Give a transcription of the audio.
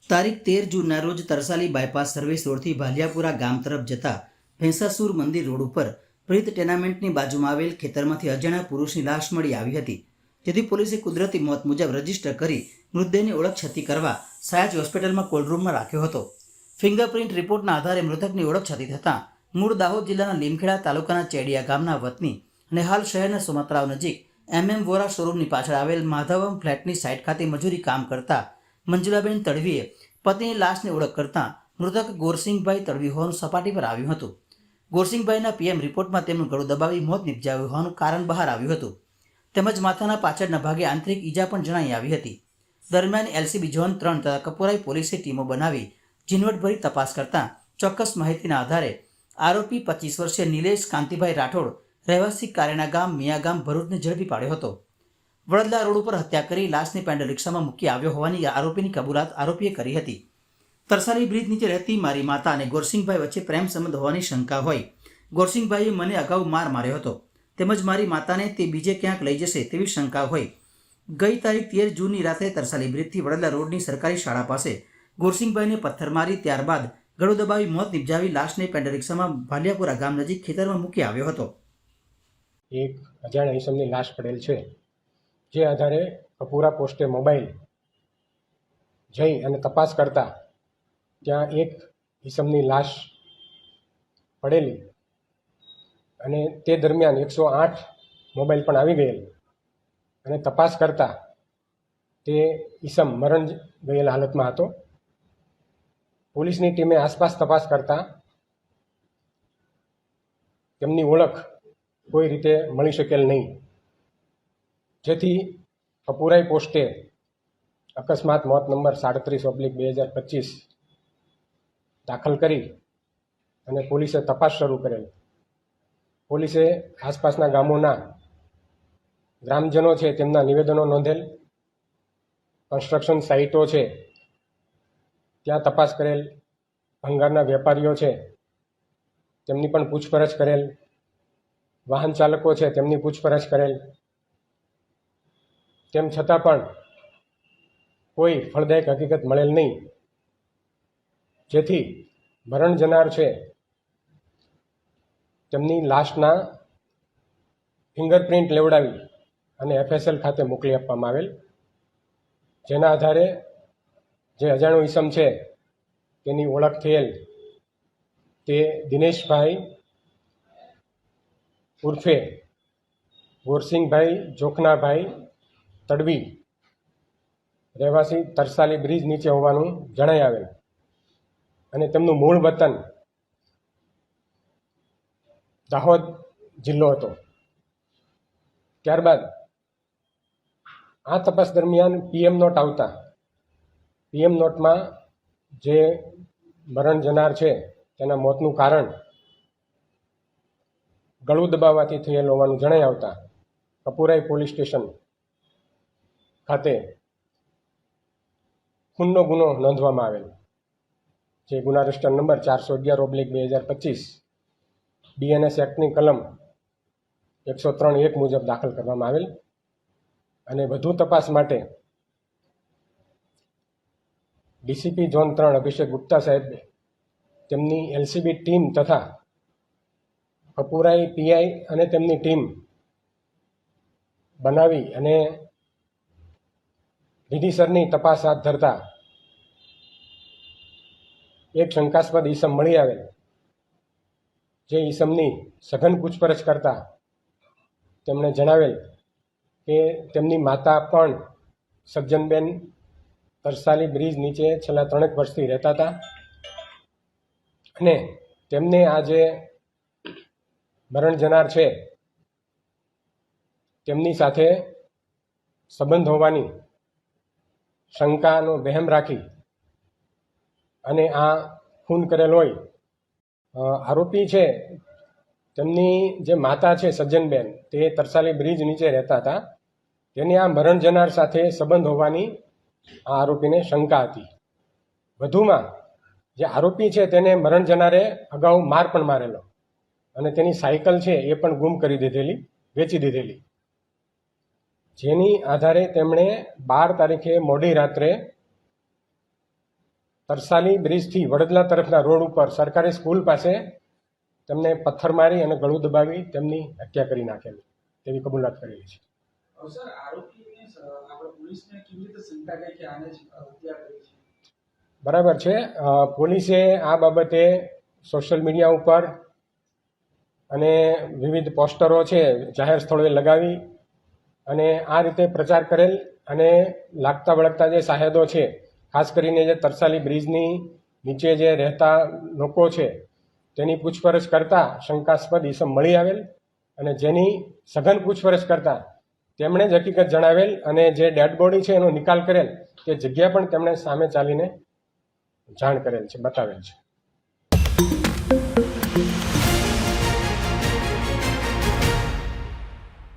તારીખ 13 જૂનના રોજ તરસાલી બાયપાસ સર્વિસ રોડથી ભાલિયાપુરા ગામ તરફ જતા ભેંસાસુર મંદિર રોડ ઉપર પ્રીત ટેનામેન્ટની બાજુમાં આવેલ ખેતરમાંથી અજાણ્યા પુરુષની લાશ મળી આવી હતી, જેથી પોલીસે કુદરતી મોત મુજબ રજીસ્ટર કરી મૃતદેહની ઓળખ છતી કરવા સયાજ હોસ્પિટલમાં કોલ્ડરૂમમાં રાખ્યો હતો. ફિંગરપ્રિન્ટ રિપોર્ટના આધારે મૃતકની ઓળખ છતી થતાં મૂળ દાહોદ જિલ્લાના લીમખેડા તાલુકાના ચેડિયા ગામના વતની અને હાલ શહેરના સુમત્રાવ નજીક વોરા શોરૂમની પાછળ આવેલ માધવમ ફ્લેટની સાઇટ ખાતે મજૂરી કામ કરતા મંજુલાબેન તડવીએ પત્નીની લાશની ઓળખ કરતા મૃતક ગોરસિંગભાઈ તડવી હોવાનું સપાટી પર આવ્યું હતું. ગોરસિંગભાઈના પીએમ રિપોર્ટમાં તેમનું ગળું દબાવી મોત નિપજાવ્યું હોવાનું કારણ બહાર આવ્યું હતું, તેમજ માથાના પાછળના ભાગે આંતરિક ઈજા પણ જણાઈ આવી હતી. દરમિયાન એલસીબી ઝોન 3 તથા કપોરાઈ પોલીસે ટીમો બનાવી ઝીણવટભરી તપાસ કરતા ચોક્કસ માહિતીના આધારે આરોપી 25 વર્ષીય નિલેશ કાંતિભાઈ રાઠોડ રહેવાસી કારેના ગામ મિયાગામ ભરૂચને ઝડપી પાડ્યો હતો. વડોદરા રોડ ઉપર હત્યા કરી લાશને પેન્ડલ રિક્ષામાં મૂકી આવ્યો હોવાની આરોપીની કબૂલાત આરોપીએ કરી હતી. તરસાલી બ્રિજ નીચે રહેતી મારી માતા અને ગોરસિંગભાઈ વચ્ચે પ્રેમ સંબંધ હોવાની શંકા હોય. ગોરસિંગભાઈએ મને અગાઉ માર્યો હતો, તેમજ મારી માતાને તે બીજે ક્યાંક લઈ જશે તેવી શંકા હોય. ગઈ તારીખ 13 જૂનની રાત્રે તરસાલી બ્રિજથી વડોદરા રોડની સરકારી શાળા પાસે ગોરસિંગભાઈને પથ્થર મારી ત્યારબાદ ગળું દબાવી મોત નિપજાવી લાશને પેન્ડલ રિક્ષામાં ભાલિયાપુરા ગામ નજીક ખેતરમાં મૂકી આવ્યો હતો. એક અજાણ્યા ઈસમની લાશ પડેલ છે, જે આધારે કપૂરા પોસ્ટે મોબાઈલ જઈ અને તપાસ કરતા ત્યાં એક ઈસમની લાશ પડેલી અને તે દરમિયાન 108 મોબાઈલ પણ આવી ગયેલ અને તપાસ કરતા તે ઈસમ મરણ ગયેલ હાલતમાં હતો. પોલીસની ટીમે આસપાસ તપાસ કરતા તેમની ઓળખ કોઈ રીતે મળી શકેલ નહીં, જેથી કપુરાઈ પોસ્ટે અકસ્માત મોત નંબર 37/2025 દાખલ કરી અને પોલીસે તપાસ શરૂ કરેલ. પોલીસે આસપાસના ગામોના ગ્રામજનો છે તેમના નિવેદનો નોંધેલ, કન્સ્ટ્રક્શન સાઇટો છે ત્યાં તપાસ કરેલ, ભંગારના વેપારીઓ છે તેમની પણ પૂછપરછ કરેલ, વાહન ચાલકો છે તેમની પૂછપરછ કરેલ. તેમ છતાં પણ કોઈ ફળદાયક હકીકત મળેલ નહીં, જેથી મરણ જનાર છે તેમની લાશના ફિંગરપ્રિન્ટ લેવડાવી અને એફએસએલ ખાતે મોકલી આપવામાં આવેલ. જેના આધારે જે અજાણ્યો ઈસમ છે તેની ઓળખ થયેલ તે દિનેશભાઈ ઉર્ફે ગોરસિંગભાઈ જોખનાભાઈ તડવી રહેવાસી તરસાલી બ્રિજ નીચે હોવાનું જણાઈ આવેલ અને તેમનું મૂળ વતન દાહોદ જિલ્લો હતો. ત્યારબાદ આ તપાસ દરમિયાન પીએમ નોટ આવતા પીએમ નોટમાં જે મરણ જનાર છે તેના મોતનું કારણ ગળું દબાવવાથી થયેલ હોવાનું જણાઈ આવતા કપુરાઈ પોલીસ સ્ટેશન ખાતે ખૂનનો ગુનો નોંધવામાં આવેલ, જે ગુના રજિસ્ટર નંબર 411/2025 બીએનએસ એક્ટની કલમ 103(1) મુજબ દાખલ કરવામાં આવેલ અને વધુ તપાસ માટે ડીસીપી ઝોન 3 અભિષેક ગુપ્તા સાહેબ તેમની એલસીબી ટીમ તથા કપુરાઈ પીઆઈ અને તેમની ટીમ બનાવી અને વિધિસરની તપાસ હાથ ધરતા એક શંકાસ્પદ ઈસમ મળી આવેલ, જે ઈસમની સઘન પૂછપરછ કરતા તેમણે જણાવેલ કે તેમની માતા પણ સજ્જનબેન તરસાલી બ્રિજ નીચે છેલ્લા 3 વર્ષથી રહેતા હતા અને તેમને આ જે મરણ જનાર છે તેમની સાથે સંબંધ હોવાની શંકાનો વહેમ રાખી અને આ ખૂન કરેલ હોય. આરોપી છે તેમની જે માતા છે સજ્જનબેન, તે તરસાલી બ્રિજ નીચે રહેતા હતા, તેની આ મરણ જનાર સાથે સંબંધ હોવાની આ આરોપીને શંકા હતી. વધુમાં જે આરોપી છે તેને મરણ જનારે અગાઉ માર પણ મારેલો અને તેની સાયકલ છે એ પણ ગુમ કરી દીધેલી, વેચી દીધેલી, જેની આધારે તેમણે 12 તારીખે મોડી રાત્રે તરસાલી બ્રિજથી વડોદરા તરફના રોડ ઉપર સરકારી સ્કૂલ પાસે તેમને પથ્થર મારી અને ગળું દબાવી તેમની હત્યા કરી નાખેલી તેવી કબૂલાત કરેલી છે. સર, આરોપીને આપણે પોલીસને કેવી રીતે શંકા ગઈ કે આને જ હત્યા કરી છે? બરાબર છે. પોલીસે આ બાબતે સોશિયલ મીડિયા ઉપર અને વિવિધ પોસ્ટરો છે જાહેર સ્થળોએ લગાવી અને આ રીતે પ્રચાર કરેલ અને લાગતા વળગતા જે સાહેદો છે, ખાસ કરીને જે તરસાલી બ્રિજની નીચે જે રહેતા લોકો છે તેની પૂછપરછ કરતા શંકાસ્પદ ઈસમ મળી આવેલ અને જેની સઘન પૂછપરછ કરતા તેમણે જ હકીકત જણાવેલ અને જે ડેડ બોડી છે એનો નિકાલ કરેલ તે જગ્યા પણ તેમણે સામે ચાલીને જાણ કરેલ છે, બતાવેલ છે.